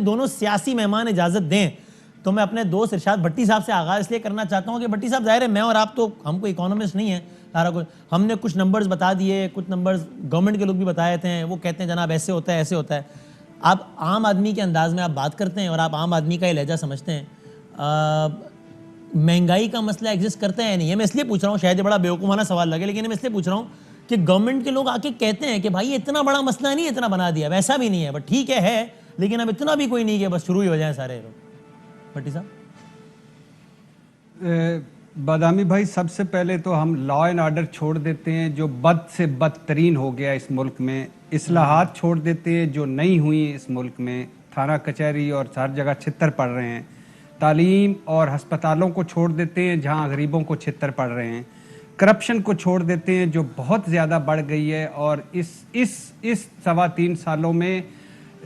दोनों सियासी मेहमान इजाजत दें तो मैं अपने दोस्त इरशाद भट्टी साहब से आगाज इसलिए करना चाहता हूं कि भट्टी साहब, जाहिर है मैं और आप तो, हम कोई इकोनॉमिस्ट नहीं है, सारा कुछ हमने कुछ नंबर्स बता दिए, कुछ नंबर्स गवर्नमेंट के लोग भी बताए थे, वो कहते हैं जनाब ऐसे होता है ऐसे होता है। आप आम आदमी के अंदाज में आप बात करते हैं और आप आम आदमी का ही लहजा समझते हैं, महंगाई का मसला एग्जिस्ट करता है या नहीं है? मैं इसलिए पूछ रहा हूँ, शायद ये बड़ा बेवकूफ़ाना सवाल लगे, लेकिन मैं इसलिए पूछ रहा हूँ कि गवर्नमेंट के लोग आके कहते हैं कि भाई इतना बड़ा मसला नहीं, इतना बना दिया, वैसा भी नहीं है, बट ठीक है, लेकिन अब इतना भी कोई नहीं कि बस शुरू ही हो जाए सारे लोग। भट्टी साहब। बादामी भाई, सबसे पहले तो हम लॉ एंड ऑर्डर छोड़ देते हैं जो बद से बदतरीन हो गया इस मुल्क में, इस्लाहात छोड़ देते हैं जो नहीं हुई इस मुल्क में, थाना कचहरी और हर जगह छितर पड़ रहे हैं, तालीम और हस्पतालों को छोड़ देते हैं जहां गरीबों को छितर पड़ रहे हैं, करप्शन को छोड़ देते हैं जो बहुत ज़्यादा बढ़ गई है, और इस 3.25 सालों में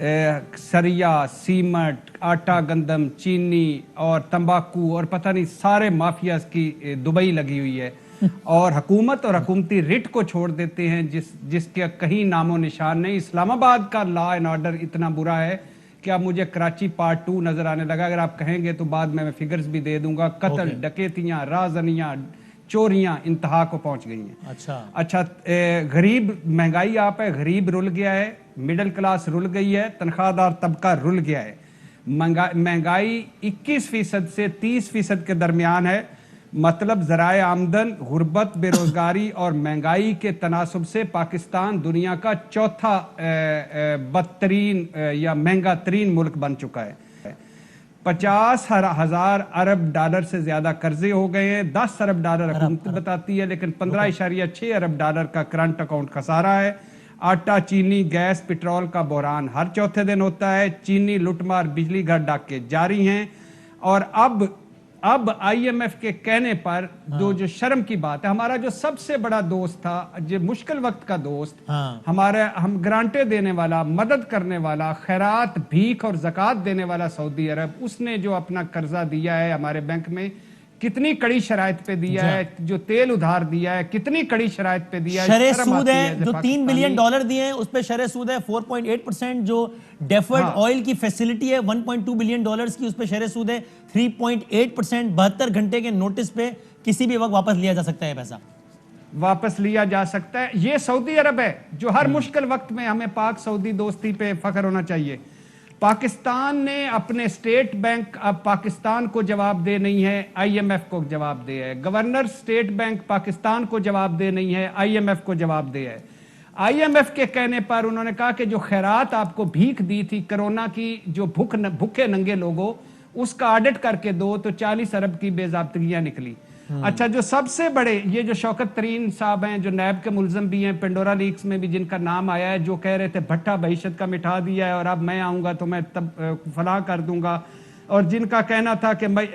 सरिया, सीमेंट, आटा, गंदम, चीनी और तंबाकू और पता नहीं सारे माफियाज की दुबई लगी हुई है। और हुकूमत और हुकूमती रिट को छोड़ देते हैं जिसके कहीं नामो निशान नहीं। इस्लामाबाद का लॉ एंड ऑर्डर इतना बुरा है कि अब मुझे कराची पार्ट 2 नजर आने लगा। अगर आप कहेंगे तो बाद में मैं फिगर्स भी दे दूंगा। कत्ल, डकैतियां, राजनियां, चोरियां इंतहा को पहुंच गई हैं। अच्छा, गरीब, महंगाई आप है, गरीब रुल गया है, मिडिल क्लास रुल गई है, तनख्वाहदार तबका रुल गया है। महंगाई 21% से 30% के दरमियान है। मतलब ज़राए आमदन, गुर्बत, बेरोजगारी और महंगाई के तनासुब से पाकिस्तान दुनिया का चौथा बदतरीन या महंगा तरीन मुल्क बन चुका है। 50,000 अरब डॉलर से ज्यादा कर्जे हो गए हैं। 10 अरब डॉलर हुकूमत बताती है, लेकिन 15.6 अरब डॉलर का करंट अकाउंट खसारा है। आटा, चीनी, गैस, पेट्रोल का बहरान हर चौथे दिन होता है। चीनी लुटमार, बिजली घर डाके जारी हैं। और अब IMF के कहने पर जो शर्म की बात है, हमारा जो सबसे बड़ा दोस्त था, जो मुश्किल वक्त का दोस्त, हम ग्रांटे देने वाला, मदद करने वाला, खैरात, भीख और ज़कात देने वाला सऊदी अरब, उसने जो अपना कर्जा दिया है हमारे बैंक में, कितनी कड़ी शराइत पे दिया है। जो तेल उधार दिया है कितनी कड़ी शराइत पे दिया है। शरह सूद है जो $3 बिलियन दिए हैं, उस पे शरह सूद है 4.8%। जो डेफर्ड ऑयल की फैसिलिटी है $1.2 बिलियन की, उस पे शरह सूद है 3.8%। 72 घंटे के नोटिस पे किसी भी वक्त वापस लिया जा सकता है, पैसा वापस लिया जा सकता है। ये सऊदी अरब है जो हर मुश्किल वक्त में, हमें पाक सऊदी दोस्ती पे फख्र होना चाहिए। पाकिस्तान ने अपने स्टेट बैंक अब पाकिस्तान को जवाब दे नहीं है, IMF को जवाब दे है। गवर्नर स्टेट बैंक पाकिस्तान को जवाब दे नहीं है, IMF को जवाब दे है। IMF के कहने पर उन्होंने कहा कि जो खैरात आपको भीख दी थी कोरोना की, जो भूखे नंगे लोगों, उसका ऑडिट करके दो, तो 40 अरब की बेज़ाब्तगियां निकली। अच्छा, जो सबसे बड़े, ये जो शौकत तरीन साहब हैं, जो नैब के मुलजम भी हैं, पेंडोरा लीक्स में भी जिनका नाम आया है, जो कह रहे थे भट्टा बहिशत का मिटा दिया है और अब मैं आऊंगा तो मैं तब फलाह कर दूंगा, और जिनका कहना था कि मैं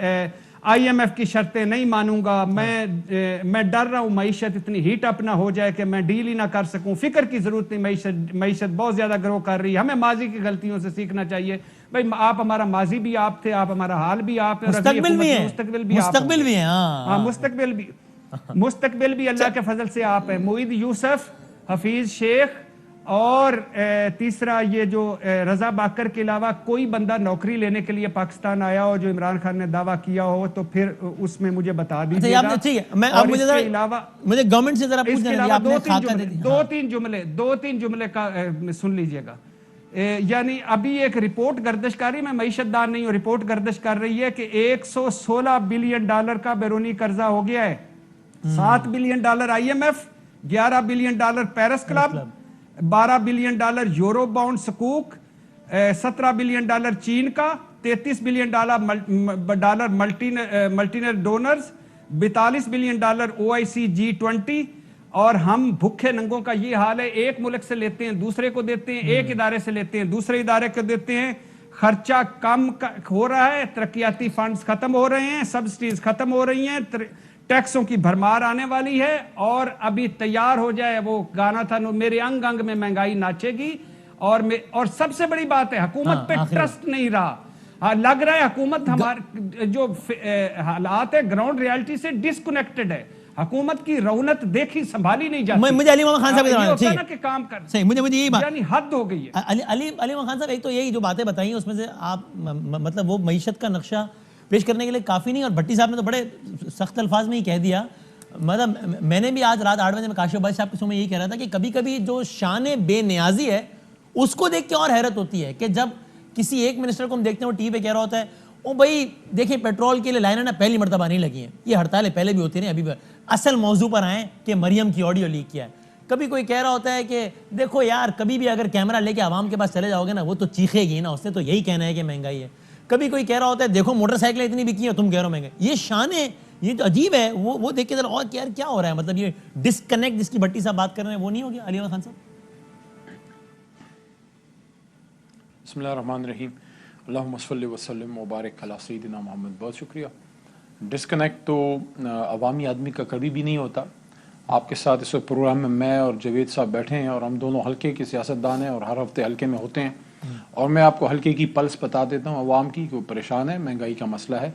IMF की शर्तें नहीं मानूंगा, मैं डर रहा हूं मईशत इतनी हीट अप ना हो जाए कि मैं डील ही ना कर सकूं, फिक्र की जरूरत नहीं, मईशत बहुत ज्यादा ग्रो कर रही है, हमें माजी की गलतियों से सीखना चाहिए। भाई, आप हमारा माजी भी आप थे, आप हमारा हाल भी आप है, मुस्तकबिल भी है, मुस्तकबिल भी अल्लाह के फजल से आप है। मुईद यूसुफ, हफीज शेख और तीसरा ये जो रजा बाकर के अलावा कोई बंदा नौकरी लेने के लिए पाकिस्तान आया हो जो इमरान खान ने दावा किया हो तो फिर उसमें मुझे बता दीजिएगा। ठीक है, मैं अब मुझे गवर्नमेंट से जरा पूछना है, आपने दो तीन जुमले का सुन लीजिएगा। यानी अभी एक रिपोर्ट गर्दिश कर रही, मैं मईशतदार नहीं हूं, रिपोर्ट गर्दिश कर रही है कि $116 बिलियन का बैरूनी कर्जा हो गया है। $7 billion IMF, $11 billion Paris club, $12 billion euro bond सकूक, $17 बिलियन चीन का, $33 billion multilateral donors, $42 billion OIC G20। और हम भूखे नंगों का ये हाल है, एक मुल्क से लेते हैं दूसरे को देते हैं, एक इदारे से लेते हैं दूसरे इदारे को देते हैं, खर्चा कम हो रहा है, तरक्याती फंड्स खत्म हो रहे हैं, सब्सिडीज खत्म हो रही हैं, टैक्सों की भरमार आने वाली है। और अभी तैयार हो जाए, वो गाना था मेरे अंग अंग में महंगाई नाचेगी। और सबसे बड़ी बात है, हुकूमत पे ट्रस्ट नहीं रहा। लग रहा है हुकूमत हमारे जो हालात है ग्राउंड रियलिटी से डिस्कनेक्टेड है। हुकूमत की रौनक देखी संभाली नहीं जाती। मुझे अली मोहम्मद खान साहब ये की होता है ठीक ना है, कि काम कर, सही, मुझे यही बात, यानी हद हो गई है। अली मोहम्मद खान साहब, एक तो यही जो बातें बताई हैं उसमें से आप मतलब वो मईशत का नक्शा पेश करने के लिए काफ़ी नहीं, और भट्टी साहब ने तो बड़े सख्त अल्फाज में ही कह दिया। मतलब मैंने भी आज रात 8 बजे में काशिफ भाई साहब के शो में यही कह रहा था कि कभी कभी जो शान बेनियाजी है उसको देख के और हैरत होती है कि जब किसी एक मिनिस्टर को हम देखते हैं वो टीवी पे कह रहा होता है, ओ भाई देखिए पेट्रोल के लिए लाइनें ना पहली मरतबा नहीं लगी हैं, ये हड़तालें पहले भी होती रही, अभी भी। असल मौजू पर आए कि मरियम की ऑडियो लीक किया है। कभी कोई कह रहा होता है कि देखो यार कभी भी अगर कैमरा लेके आवाम के पास चले जाओगे ना वो तो चीखेगी ना, उसने तो यही कहना है कि महंगाई है। कभी कोई कह रहा होता है देखो मोटरसाइकिलें इतनी बिकी हैं तुम कह रहे हो महंगाई। ये शान है, ये तो अजीब है। वो देख के जरा और यार क्या हो रहा है, मतलब ये डिस्कनेक्ट जिसकी भट्टी साहब बात कर रहे हैं वो नहीं हो गया अली खान साहब? बिस्मिल्लाहिर्रहमानिर्रहीम, अल्लाहुम्मा सल्लि व सल्लिम व बारिक अला सय्यिदिना मोहम्मद। बहुत शुक्रिया। डिस्कनेक्ट तो अवामी आदमी का कभी भी नहीं होता। आपके साथ इस वक्त प्रोग्राम में मैं और जवेद साहब बैठे हैं और हम दोनों हल्के के सियासतदान हैं और हर हफ्ते हल्के में होते हैं। और मैं आपको हल्के की पल्स बता देता हूँ अवाम की, कोई परेशान है, महंगाई का मसला है।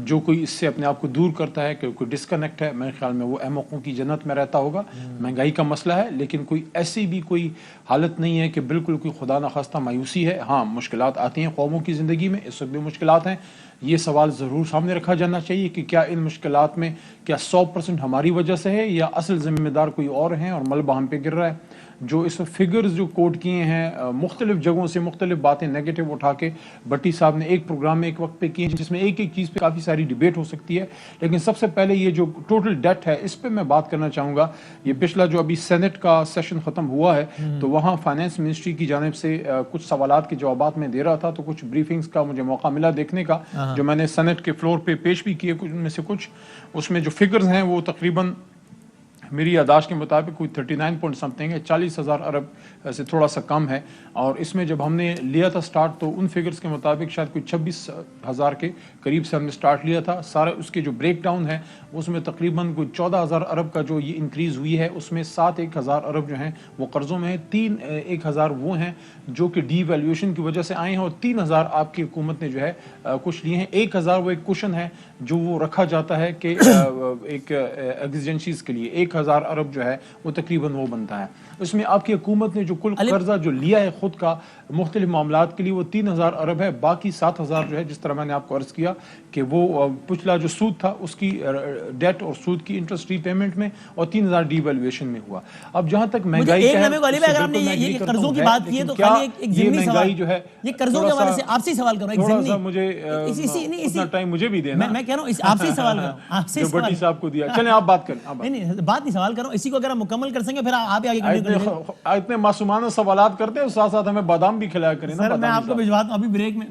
जो कोई इससे अपने आप को दूर करता है कि कोई डिस्कनेक्ट है, मेरे ख्याल में वो अहमकों की जन्नत में रहता होगा। महंगाई का मसला है, लेकिन कोई ऐसी भी कोई हालत नहीं है कि बिल्कुल कोई खुदा न खास्ता मायूसी है। हाँ, मुश्किलात आती हैं कौमों की ज़िंदगी में, इस वक्त भी मुश्किलात हैं। ये सवाल ज़रूर सामने रखा जाना चाहिए कि क्या इन मुश्किलात में क्या 100% हमारी वजह से है या असल ज़िम्मेदार कोई और हैं और मलबा हम पे गिर रहा है। जो इस फिगर्स जो कोट किए हैं मुख्तलिफ जगहों से मुख्तलिफ बातें नेगेटिव उठा के भट्टी साहब ने एक प्रोग्राम में एक वक्त पे की है, जिसमें एक एक चीज़ पे काफ़ी सारी डिबेट हो सकती है। लेकिन सबसे पहले ये जो टोटल डेट है इस पे मैं बात करना चाहूँगा। ये पिछला जो अभी सेनेट का सेशन ख़त्म हुआ है तो वहाँ फाइनेंस मिनिस्ट्री की जानिब से कुछ सवालात के जवाबात में दे रहा था, तो कुछ ब्रीफिंग्स का मुझे मौका मिला देखने का, जो मैंने सेनेट के फ्लोर पे पेश भी किए। कुछ उनमें से कुछ उसमें जो फिगर्स हैं वो तकरीबन मेरी यादाश्त के मुताबिक कोई 39 पॉइंट समथिंग है, 40,000 अरब से थोड़ा सा कम है। और इसमें जब हमने लिया था स्टार्ट तो उन फिगर्स के मुताबिक शायद कोई 26,000 के करीब से हमने स्टार्ट लिया था। सारा उसके जो ब्रेक डाउन है उसमें तकरीबन कोई 14,000 अरब का जो ये इंक्रीज़ हुई है उसमें 7,000 अरब जो हैं वो कर्ज़ों में है, 1,000 वो हैं जो कि डीवैल्यूएशन की वजह से आए हैं और 3,000 आपकी हुकूमत ने जो है कुछ लिए हैं। 1,000 वो एक कुशन है जो वो रखा जाता है कि एक एग्जिजेंसीज के लिए 1,000 अरब जो है वो तकरीबन वो बनता है। उसमें आपकी हुकूमत ने जो कुल कर्जा जो लिया है खुद का मुख्तलिफ मामलात के लिए वो 3,000 अरब है। बाकी 7,000 जो है जिस तरह मैंने आपको अर्ज किया कि वो पिछला जो सूद था उसकी डेट और सूद की इंटरेस्ट रीपेमेंट में और 3,000 डीवैल्यूएशन में हुआ। अब जहां तक महंगाई अगर आपने ये कर्जों की बात की है तो खाली एक ज़िम्नी सवाल जो है ये कर्जों के हवाले से आपसे सवाल करो, एक ज़िम्नी मुझे इतना टाइम मुझे भी देना। मैं कह रहा हूँ आपसे सवाल करो, आपसे भट्टी साहब को दिया। चलें आप बात करें। नहीं बात नहीं सवाल करो, इसी को अगर आप मुकम्मल कर सकेंगे फिर आप आगे कंटिन्यू। इतने मासूमाना सवालात करते हैं साथ साथ हमें बादाम भी खिलाया करें ना। सर मैं आपको भिजवा दूं अभी ब्रेक में,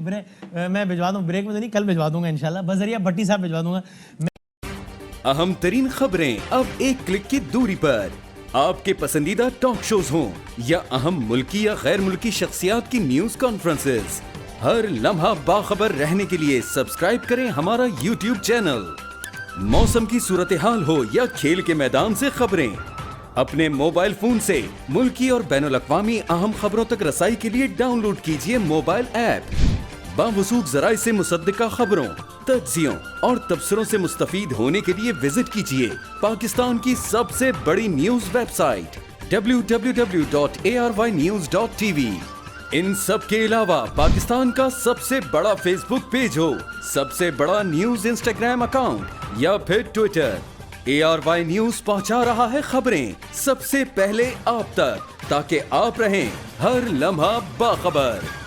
मैं भिजवा दूं ब्रेक में तो नहीं, कल भिजवा दूंगा इंशाल्लाह, बजरिया भट्टी साहब भिजवा दूंगा। अहम तरीन खबरें अब एक क्लिक की दूरी पर, आपके पसंदीदा टॉक शोज हों या अहम मुल्की या गैर मुल्की शख्सियात की न्यूज कॉन्फ्रेंसेस, हर लम्हा बाखबर रहने के लिए सब्सक्राइब करें हमारा YouTube चैनल। मौसम की सूरत हाल हो या खेल के मैदान से खबरें, अपने मोबाइल फोन से मुल्की और बैनुल-अक़वामी अहम खबरों तक रसाई के लिए डाउनलोड कीजिए मोबाइल ऐप। बावसूख ज़राए से मुसद्दिका खबरों, तज्ज़ियों और तबसरों से मुस्तफ़ीद होने के लिए विजिट कीजिए पाकिस्तान की सबसे बड़ी न्यूज वेबसाइट www.arYnews.tv। इन सब के अलावा पाकिस्तान का सबसे बड़ा फेसबुक पेज हो, सबसे बड़ा न्यूज इंस्टाग्राम अकाउंट या फिर ट्विटर, ARY न्यूज पहुंचा रहा है खबरें सबसे पहले आप तक, ताकि आप रहें हर लम्हा बाखबर।